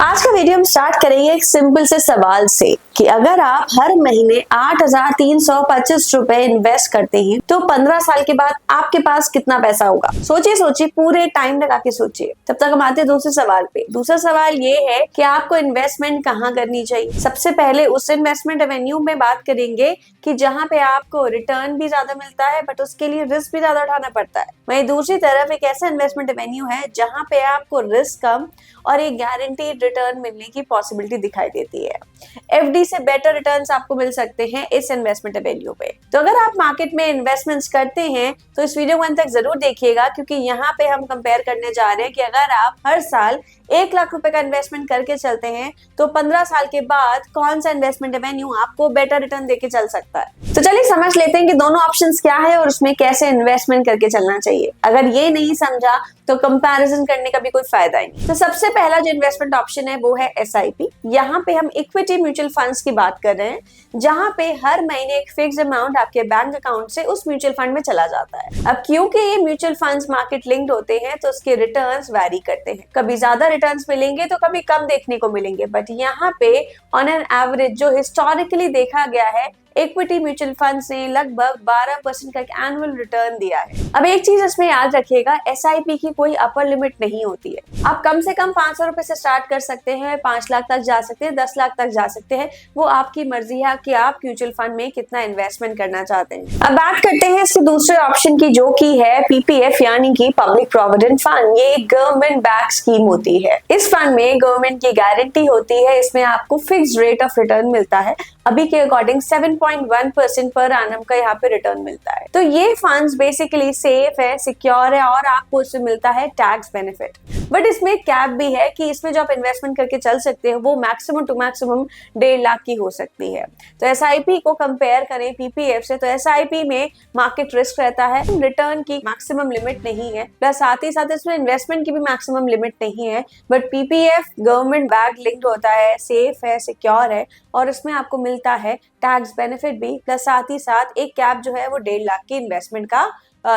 आज का वीडियो हम स्टार्ट करेंगे एक सिंपल से सवाल से कि अगर आप हर महीने 8,325 रुपए इन्वेस्ट करते हैं तो 15 साल के बाद आपके पास कितना पैसा होगा। सोचिए सोचिए, पूरे टाइम लगा के सोचिए। तब तक हम आते हैं दूसरे सवाल पे। दूसरा सवाल ये है कि आपको इन्वेस्टमेंट कहाँ करनी चाहिए। सबसे पहले उस इन्वेस्टमेंट एवेन्यू में बात करेंगे कि जहाँ पे आपको रिटर्न भी ज्यादा मिलता है बट उसके लिए रिस्क भी ज्यादा उठाना पड़ता है। वहीं दूसरी तरफ एक ऐसा इन्वेस्टमेंट एवेन्यू है जहाँ पे आपको रिस्क कम और एक गारंटीड रिटर्न मिलने की पॉसिबिलिटी दिखाई देती है। एफडी से बेटर रिटर्न्स आपको मिल सकते हैं इस इन्वेस्टमेंट एवेन्यू पे। तो अगर आप मार्केट में इन्वेस्टमेंट्स करते हैं तो इस वीडियो को अंत तक जरूर देखिएगा, क्योंकि यहाँ पे हम कंपेयर करने जा रहे हैं कि अगर आप हर साल 1 लाख रुपए का इन्वेस्टमेंट करके चलते हैं तो 15 साल के बाद कौन सा इन्वेस्टमेंट एवेन्यू आपको बेटर रिटर्न देके चल सकता है। तो चलिए समझ लेते हैं कि दोनों ऑप्शंस क्या है और उसमें कैसे इन्वेस्टमेंट करके चलना चाहिए। अगर ये नहीं समझा तो कंपैरिजन करने का भी कोई फायदा ही नहीं। तो सबसे पहला जो इन्वेस्टमेंट ऑप्शन है वो है एसआईपी। यहाँ पे हम इक्विटी म्यूचुअल फंड्स की बात कर रहे हैं, जहाँ पे हर महीने एक फिक्स अमाउंट आपके बैंक अकाउंट से उस म्यूचुअल फंड में चला जाता है। अब क्योंकि ये म्यूचुअल फंड्स मार्केट लिंक्ड होते हैं तो उसके रिटर्न्स वैरी करते हैं। कभी ज्यादा रिटर्न्स मिलेंगे तो कभी कम देखने को मिलेंगे, बट यहाँ पे ऑन एन एवरेज जो हिस्टोरिकली देखा गया है, इक्विटी म्यूचुअल फंड्स ने लगभग 12% का एक एनुअल रिटर्न दिया है। अब एक चीज इसमें याद रखिएगा, एसआईपी की कोई अपर लिमिट नहीं होती है। आप कम से कम 500 रुपए से स्टार्ट कर सकते हैं, 5 लाख तक जा सकते हैं, 10 लाख तक जा सकते हैं। वो आपकी मर्जी है कि आप म्यूचुअल फंड में कितना इन्वेस्टमेंट करना चाहते हैं। अब बात करते हैं इसके दूसरे ऑप्शन की, जो की है पीपीएफ यानी कि पब्लिक प्रोविडेंट फंड। ये गवर्नमेंट बैक स्कीम होती है। इस फंड में गवर्नमेंट की गारंटी होती है। इसमें आपको फिक्स्ड रेट ऑफ रिटर्न मिलता है। अभी के अकॉर्डिंग 7.1% पर एनम का यहाँ पे रिटर्न मिलता है। तो ये फंड्स बेसिकली सेफ है, सिक्योर है और आपको इसमें मिलता है टैक्स बेनिफिट। बट इसमें कैप भी है कि इसमें जो आप इन्वेस्टमेंट करके चल सकते हो वो मैक्सिमम टू मैक्सिमम 1.5 लाख की हो सकती है। तो एसआईपी को कंपेयर करें पीपीएफ से तो एसआईपी में मार्केट रिस्क रहता है, रिटर्न की मैक्सिमम लिमिट नहीं है, प्लस साथ ही साथ इसमें इन्वेस्टमेंट की भी मैक्सिमम लिमिट नहीं है। But PPF government back linked होता है, सेफ है, सिक्योर है और इसमें आपको मिलता है टैक्स बेनिफिट भी, प्लस साथ ही साथ एक कैप जो है वो 1.5 लाख की इन्वेस्टमेंट का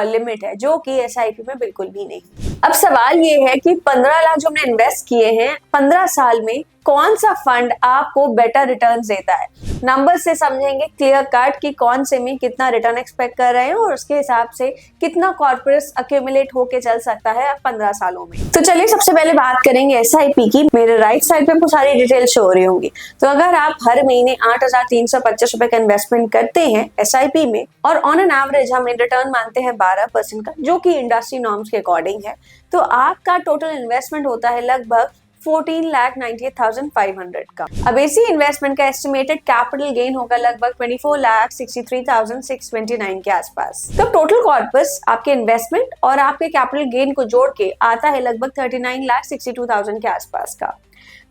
लिमिट है, जो कि एसआईपी में बिल्कुल भी नहीं। अब सवाल ये है कि 15 लाख जो हमने इन्वेस्ट किए हैं 15 साल में कौन सा फंड आपको बेटर रिटर्न्स देता है। नंबर से समझेंगे क्लियर कट कि कौन से में कितना रिटर्न एक्सपेक्ट कर रहे हैं और उसके हिसाब से कितना कॉर्पोरेट अक्यूमुलेट होके चल सकता है 15 सालों में। तो चलिए सबसे पहले बात करेंगे एसआईपी की। मेरे राइट साइड पे आपको सारी डिटेल शो हो रही होंगी। तो अगर आप हर महीने 8,325 रुपए का इन्वेस्टमेंट करते हैं एसआईपी में और ऑन एन एवरेज हम रिटर्न मानते हैं 12% का, जो कि इंडस्ट्री नॉर्म्स के अकॉर्डिंग है, तो आपका टोटल इन्वेस्टमेंट होता है लगभग 14,98,500 का। अब इसी इन्वेस्टमेंट का एस्टिमेटेड कैपिटल गेन होगा लगभग 24,63,629 के आसपास। तो टोटल कॉर्पस आपके इन्वेस्टमेंट और आपके कैपिटल गेन को जोड़ के आता है लगभग 39,62,000 के आसपास का।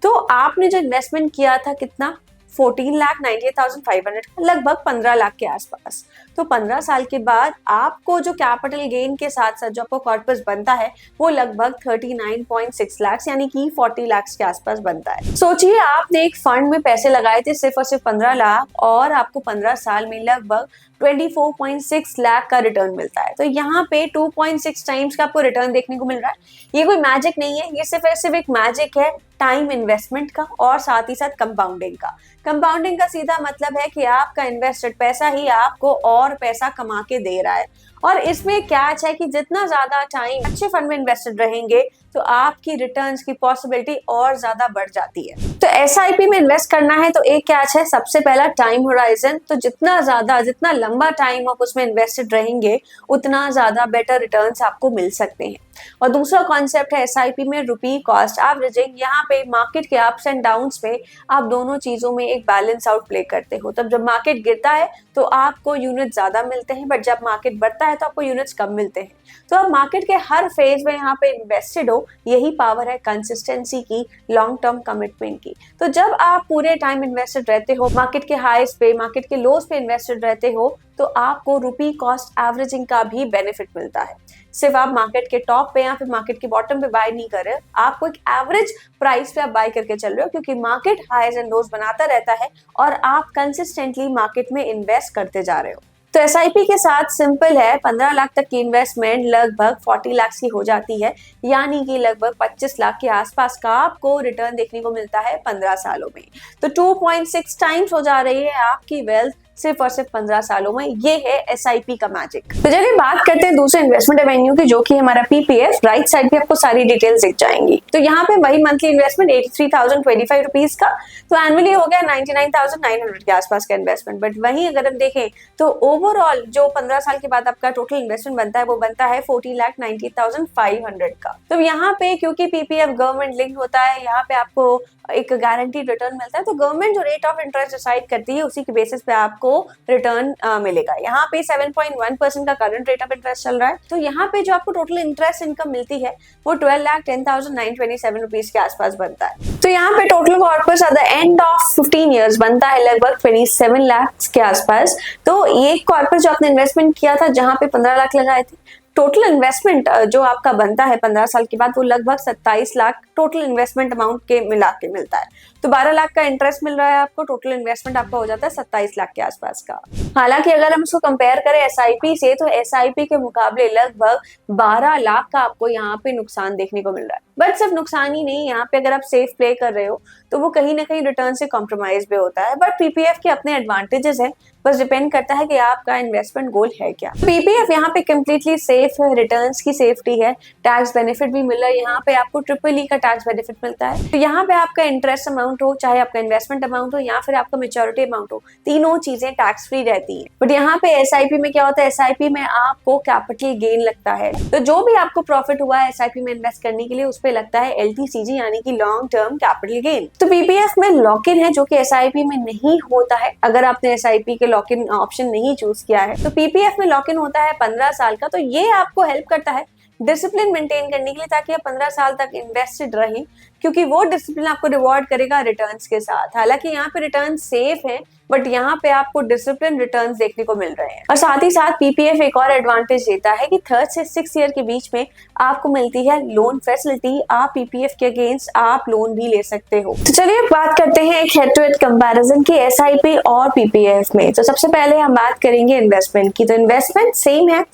तो आपने जो इन्वेस्टमेंट किया था कितना, 14,98,500, लगभग 15 लाख के आसपास। तो 15 साल के बाद आपको जो कैपिटल गेन के साथ साथ जो आपको कॉर्पस बनता है वो लगभग 39.6 लाख यानी कि 40 लाख के आसपास बनता है। सोचिए आपने एक फंड में पैसे लगाए थे सिर्फ और सिर्फ 15 लाख और आपको 15 साल में लगभग 24.6 लाख का रिटर्न मिलता है। तो यहाँ पे 2.6 टाइम्स का आपको रिटर्न देखने को मिल रहा है। ये कोई मैजिक नहीं है, ये सिर्फ एक मैजिक है टाइम इन्वेस्टमेंट का और साथ ही साथ कंपाउंडिंग का। कंपाउंडिंग का सीधा मतलब है कि आपका इन्वेस्टेड पैसा ही आपको और पैसा कमा के दे रहा है। और इसमें कैच है कि जितना ज्यादा टाइम अच्छे फंड में इन्वेस्टेड रहेंगे तो आपकी रिटर्न्स की पॉसिबिलिटी और ज्यादा बढ़ जाती है। तो एसआईपी में इन्वेस्ट करना है तो एक कैच है, सबसे पहला टाइम होराइजन। तो जितना लंबा टाइम आप उसमें इन्वेस्टेड रहेंगे उतना ज्यादा बेटर रिटर्न्स आपको मिल सकते हैं। और दूसरा कॉन्सेप्ट है एसआईपी में रुपी कॉस्ट एवरेजिंग। यहाँ पे मार्केट के अप्स एंड डाउन्स पे आप दोनों चीजों में एक बैलेंस आउट प्ले करते हो। तब जब मार्केट गिरता है तो आपको यूनिट ज्यादा मिलते हैं, बट जब मार्केट बढ़ता है तो आपको यूनिट्स कम मिलते हैं। तो आप मार्केट के हर फेज में यहाँ पे इन्वेस्टेड हो, यही पावर है कंसिस्टेंसी की, लॉन्ग टर्म कमिटमेंट की। तो जब आप पूरे टाइम इन्वेस्टेड रहते हो, मार्केट के हाईस पे मार्केट के लोस पे इन्वेस्टेड रहते हो, तो आपको रुपी कॉस्ट एवरेजिंग का भी बेनिफिट मिलता है। सिर्फ आप मार्केट के टॉप पे या फिर मार्केट के बॉटम पे बाय नहीं कर रहे, आपको एक एवरेज प्राइस पे आप बाय करके चल रहे हो, क्योंकि मार्केट हाईज एंड लोज बनाता रहता है और आप कंसिस्टेंटली मार्केट में इन्वेस्ट करते जा रहे हो। तो एसआईपी के साथ सिंपल है, 15 लाख तक की इन्वेस्टमेंट लगभग 40 लाख की हो जाती है, यानी कि लगभग 25 लाख के आसपास का आपको रिटर्न देखने को मिलता है 15 सालों में। तो 2.6 टाइम्स हो जा रही है आपकी वेल्थ सिर्फ और सिर्फ 15 सालों में। ये है एसआईपी का मैजिक। तो चलिए बात करते हैं दूसरे इन्वेस्टमेंट एवेन्यू की, जो कि हमारा पीपीएफ। राइट साइड पे आपको सारी डिटेल्स दिख जाएंगी। तो यहाँ पे वही मंथली इन्वेस्टमेंट 83,025 रुपीज का, तो एनुअली हो गया 99,900 के आसपास का इन्वेस्टमेंट। बट वहीं अगर हम देखें तो ओवरऑल जो 15 साल के बाद आपका टोटल इन्वेस्टमेंट बनता है वो बनता है 40,90,500 का। तो यहाँ पे क्योंकि पीपीएफ गवर्नमेंट लिंक होता है, यहाँ पे आपको एक गारंटीड रिटर्न मिलता है। तो गवर्नमेंट जो रेट ऑफ इंटरेस्ट डिसाइड करती है उसी के बेसिस पे आपको रिटर्न मिलेगा। यहाँ पे 7.1% का करंट रेट ऑफ इंटरेस्ट चल रहा है। तो यहाँ पे जो आपको टोटल इंटरेस्ट इनकम मिलती है वो 12,10,927 रुपीज के आसपास बनता है। तो यहाँ पे total corpus at the end of 15 years बनता है लगभग 27 लाख के आसपास। तो ये कॉर्पस जो आपने इन्वेस्टमेंट किया था, जहाँ पे 15 लाख लगाए थे, टोटल इन्वेस्टमेंट जो आपका बनता है 15 साल के बाद वो लगभग 27 लाख टोटल इन्वेस्टमेंट अमाउंट के मिला के मिलता है। तो 12 लाख का इंटरेस्ट मिल रहा है आपको, टोटल इन्वेस्टमेंट आपका हो जाता है 27 लाख के आसपास का। हालांकि अगर हम इसको कंपेयर करें एसआईपी से, तो एसआईपी के मुकाबले लगभग 12 लाख का आपको यहाँ पे नुकसान देखने को मिल रहा है। बट सिर्फ नुकसान ही नहीं, यहाँ पे अगर आप सेफ प्ले कर रहे हो तो वो कहीं ना कहीं रिटर्न से कॉम्प्रोमाइज भी होता है। बट पीपीएफ के अपने एडवांटेजेस है, बस डिपेंड करता है कि आपका इन्वेस्टमेंट गोल है क्या। पीपीएफ यहाँ पे कम्प्लीटली सेफ है, रिटर्न्स की सेफ्टी है, टैक्स बेनिफिट भी मिल रहा है। यहाँ पे आपको ट्रिपल ई का टैक्स बेनिफिट मिलता है। तो यहाँ पे आपका इंटरेस्ट अमाउंट हो, चाहे आपका इन्वेस्टमेंट अमाउंट हो या फिर आपका मेच्योरिटी अमाउंट हो, तीनों चीजें टैक्स फ्री रहती है। बट यहाँ पे एसआईपी में क्या होता है, एसआईपी में आपको कैपिटल गेन लगता है। तो जो भी आपको प्रॉफिट हुआ है एसआईपी में इन्वेस्ट करने के लिए, उस पर लगता है एलटीसीजी यानी कि लॉन्ग टर्म कैपिटल गेन। तो पीपीएफ में लॉक इन है, जो कि एसआईपी में नहीं होता है। अगर आपने एसआईपी के लॉक इन ऑप्शन नहीं चूज किया है, तो पीपीएफ में लॉक इन होता है 15 साल का। तो ये आपको हेल्प करता है डिसिप्लिन मेंटेन करने के लिए, ताकि आप 15 साल तक इन्वेस्टेड रहें, क्योंकि वो डिसिप्लिन आपको रिवॉर्ड करेगा रिटर्न्स के साथ। हालांकि यहाँ पे रिटर्न सेफ है, बट यहाँ पे आपको डिसिप्लिन रिटर्न्स देखने को मिल रहे हैं। और साथ ही साथ पीपीएफ एक और एडवांटेज देता है कि 3rd से 6th ईयर के बीच में आपको मिलती है लोन फैसिलिटी। आप पीपीएफ के अगेंस्ट आप लोन भी ले सकते हो। तो चलिए बात करते हैं एक हेड टू हेड कंपैरिजन की एसआईपी और पीपीएफ में। तो सबसे पहले हम बात करेंगे इन्वेस्टमेंट की। तो इन्वेस्टमेंट सेम है,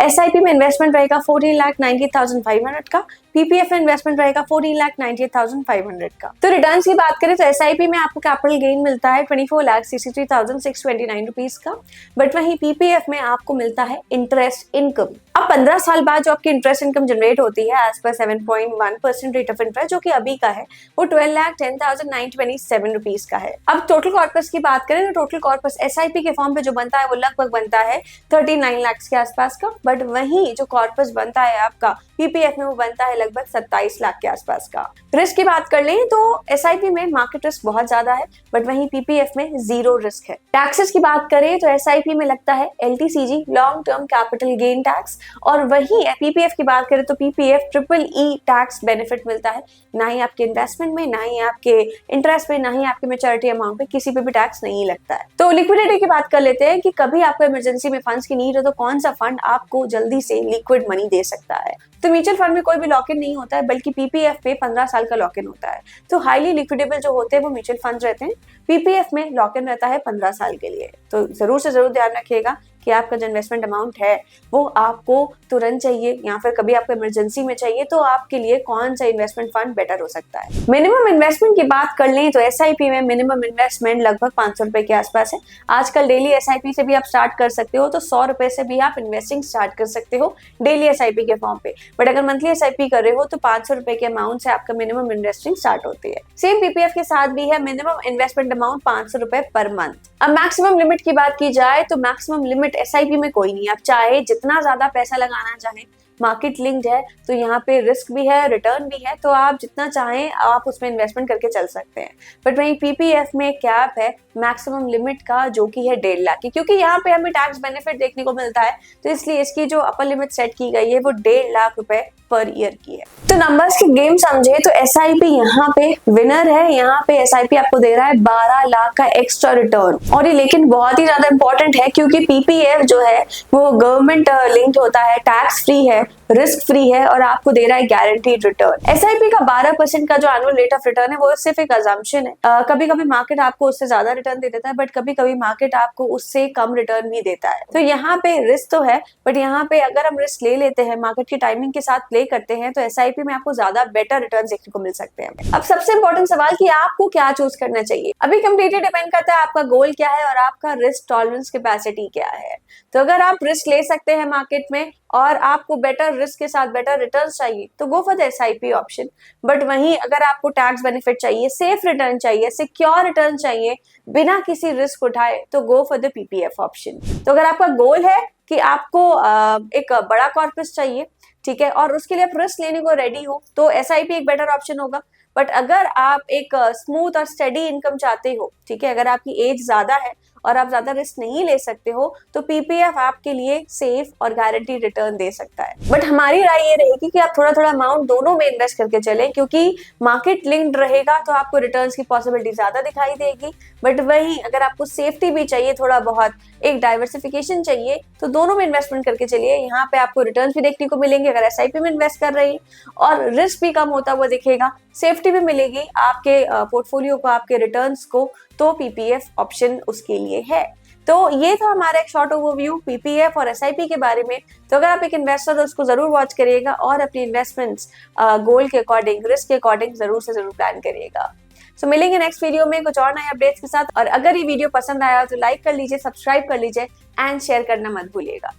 एसआईपी में इन्वेस्टमेंट रहेगा 14,90,500 का, पीपीएफ में इन्वेस्टमेंट रहेगा 14,98,500 का। तो रिटर्न्स की बात करें तो एसआईपी में आपको कैपिटल गेन मिलता है 24,63,629 रुपीज का, बट वहीं पीपीएफ में आपको मिलता है इंटरेस्ट इनकम। अब 15 साल बाद जो आपकी इंटरेस्ट इनकम जनरेट होती है as per 7.1% rate of interest, जो कि अभी का है, वो 12,10,927 रुपीज का है। अब टोटल कॉर्पस की बात करें तो टोटल कॉर्पस एसआईपी के फॉर्म पे जो बनता है वो लगभग बनता है 39 लाख के आसपास का, बट वहीं जो कॉर्पस बनता है आपका पीपीएफ में वो बनता है लगभग 27 लाख के आसपास का। रिस्क की बात कर लें तो एसआईपी में मार्केट रिस्क बहुत ज्यादा है, बट वहीं पीपीएफ में जीरो रिस्क है। टैक्सेस की बात करें तो एसआईपी में लगता है LTCG long term capital gain tax, और वहीं पीपीएफ की बात करें तो PPF triple E tax benefit मिलता है। ना ही आपके इन्वेस्टमेंट में, ना ही आपके इंटरेस्ट पे, ना ही आपके मैच्योरिटी अमाउंट पे किसी पे भी टैक्स नहीं लगता है। तो लिक्विडिटी की बात कर लेते हैं कि कभी आपको इमरजेंसी में फंड्स की नीड हो तो कौन सा फंड आपको जल्दी से लिक्विड मनी दे सकता है। तो म्यूचुअल फंड में कोई भी लॉक इन नहीं होता है, बल्कि पीपीएफ में 15 साल का लॉक इन होता है। तो हाईली लिक्विडेबल जो होते हैं वो म्यूचुअल फंड रहते हैं, पीपीएफ में लॉक इन रहता है 15 साल के लिए। तो जरूर से जरूर ध्यान रखिएगा कि आपका जो इन्वेस्टमेंट अमाउंट है वो आपको तुरंत चाहिए या फिर कभी आपको इमरजेंसी में चाहिए, तो आपके लिए कौन सा इन्वेस्टमेंट फंड बेटर हो सकता है। मिनिमम इन्वेस्टमेंट की बात कर लें तो एसआईपी में मिनिमम इन्वेस्टमेंट लगभग 500 रुपए के आसपास है। आजकल डेली एसआईपी से भी आप स्टार्ट कर सकते हो, तो 100 रुपए से भी आप इन्वेस्टिंग स्टार्ट कर सकते हो डेली एसआईपी के फॉर्म पे। बट अगर मंथली एसआईपी कर रहे हो तो 500 रुपए के अमाउंट से आपका मिनिमम इन्वेस्टिंग स्टार्ट होती है। सेम पीपीएफ के साथ भी है, मिनिमम इन्वेस्टमेंट अमाउंट 500 रुपए पर मंथ। अब मैक्सिमम लिमिट की बात की जाए तो मैक्सिमम लिमिट एसआईपी में कोई नहीं। आप चाहे जितना ज्यादा पैसा लगाना चाहें, मार्केट लिंक्ड है तो यहाँ पे रिस्क भी है, रिटर्न भी है, तो आप जितना चाहें आप उसमें इन्वेस्टमेंट करके चल सकते हैं। बट वहीं पीपीएफ में कैप है मैक्सिमम लिमिट का, जो कि है 1.5 लाख की, क्योंकि यहाँ पे हमें टैक्स बेनिफिट देखने को मिलता है, तो इसलिए इसकी जो अपर लिमिट सेट की गई है वो 1.5 लाख रुपए पर ईयर की है। तो नंबर्स की गेम समझे तो एसआईपी यहाँ पे विनर है। यहाँ पे एसआईपी आपको दे रहा है 12 लाख का एक्स्ट्रा रिटर्न, और ये लेकिन बहुत ही ज्यादा इंपॉर्टेंट है क्योंकि पीपीएफ जो है वो गवर्नमेंट लिंक्ड होता है, टैक्स फ्री है, रिस्क फ्री है और आपको दे रहा है गारंटीड रिटर्न। एसआईपी का 12% का जो एनुअल रेट ऑफ रिटर्न है वो सिर्फ एक अजम्पशन है। कभी कभी मार्केट आपको उससे ज्यादा रिटर्न दे देता है, बट कभी कभी मार्केट आपको उससे कम रिटर्न भी देता है। तो यहाँ पे रिस्क तो है, बट यहाँ पे अगर हम रिस्क ले लेते हैं, मार्केट की टाइमिंग के साथ प्ले करते हैं, तो एसआईपी में आपको ज्यादा बेटर रिटर्न देखने को मिल सकते हैं। अब सबसे इंपॉर्टेंट सवाल कि आपको क्या चूज करना चाहिए, अभी कंप्लीटली डिपेंड करता है आपका गोल क्या है और आपका रिस्क टॉलरेंस कैपेसिटी क्या है। तो अगर आप रिस्क ले सकते हैं मार्केट में और आपको बेटर रिस्क के साथ बेटर रिटर्न चाहिए तो go for the SIP option. But वहीं अगर आपको टैक्स बेनिफिट चाहिए, सेफ रिटर्न चाहिए, सिक्योर रिटर्न चाहिए बिना किसी रिस्क उठाए, तो go for the PPF option. तो अगर आपका गोल है कि आपको एक बड़ा कॉर्पस चाहिए, ठीक है, और उसके लिए आप रिस्क लेने को रेडी हो, तो एसआईपी एक बेटर ऑप्शन होगा। बट अगर आप एक स्मूथ और स्टेडी इनकम चाहते हो, ठीक है, अगर आपकी एज ज्यादा है और आप ज्यादा रिस्क नहीं ले सकते हो, तो पीपीएफ आपके लिए सेफ और गारंटी रिटर्न दे सकता है। बट हमारी राय ये रहेगी कि आप थोड़ा थोड़ा अमाउंट दोनों में इन्वेस्ट करके चलें, क्योंकि मार्केट लिंक्ड रहेगा तो आपको रिटर्न्स की पॉसिबिलिटी ज्यादा दिखाई देगी। बट वहीं अगर आपको सेफ्टी भी चाहिए, थोड़ा बहुत एक डाइवर्सिफिकेशन चाहिए, तो दोनों में इन्वेस्टमेंट करके चलिए। यहाँ पे आपको रिटर्न्स भी देखने को मिलेंगे अगर एसआईपी में इन्वेस्ट कर रही है, और रिस्क भी कम होता हुआ दिखेगा, सेफ्टी भी मिलेगी आपके पोर्टफोलियो को, आपके रिटर्न्स को। तो पीपीएफ ऑप्शन उसके लिए है। तो ये था हमारा एक शॉर्ट ओवरव्यू पीपीएफ और एसआईपी के बारे में। तो अगर आप एक इन्वेस्टर हो, उसको जरूर वॉच करिएगा और अपनी इन्वेस्टमेंट्स गोल के अकॉर्डिंग, रिस्क के अकॉर्डिंग जरूर से जरूर प्लान करिएगा। सो मिलेंगे नेक्स्ट वीडियो में कुछ और नए अपडेट्स के साथ। और अगर ये वीडियो पसंद आया तो लाइक कर लीजिए, सब्सक्राइब कर लीजिए एंड शेयर करना मत भूलिएगा।